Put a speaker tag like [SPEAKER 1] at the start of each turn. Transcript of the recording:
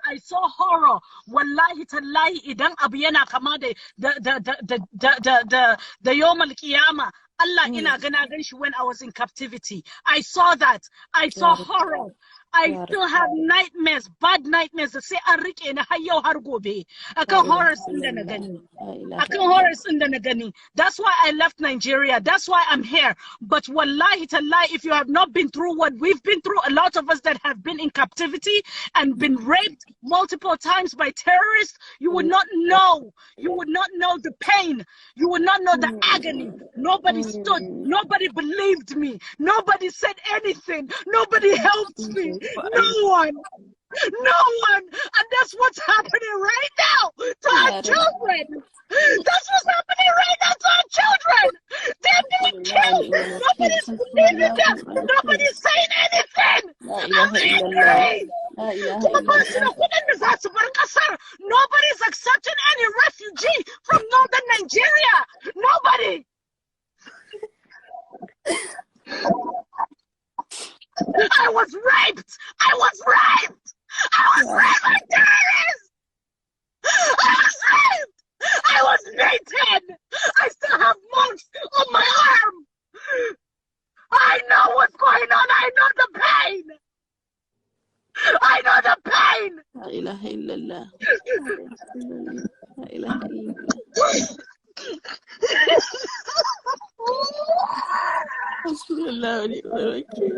[SPEAKER 1] I saw horror. Wallahi tallahi idan abu yana kama da Yawm al-Qiyamah. Allah ina gana gan shi when I was in captivity. I saw that. I saw horror. I still have nightmares, bad nightmares da sai an rike ni har yau har gobe akan horrors din da na gani. Akan horrors din da na gani. That's why I left Nigeria. That's why I'm here. But wallahi tallahi, if you have not been through what we've been through, a lot of us that have been in captivity and been raped multiple times by terrorists, you would not know. You would not know the pain. You would not know the agony. Nobody stood. Nobody believed me. Nobody said anything. Nobody helped me. No one. No one. And that's what's happening right now to our children. That's what's happening right now to our children. They're being killed. Nobody's believing them. Nobody's saying anything. Nobody's accepting any refugee from northern Nigeria. Nobody. I was raped. I was raped. I was raped by terrorists. I was raped. I was beaten. I still have marks on my arm. I know what's going on. I know the pain. I know the pain.
[SPEAKER 2] La ilaha illallah. La ilaha illallah. Hasbunallah wa ni'mal wakeel.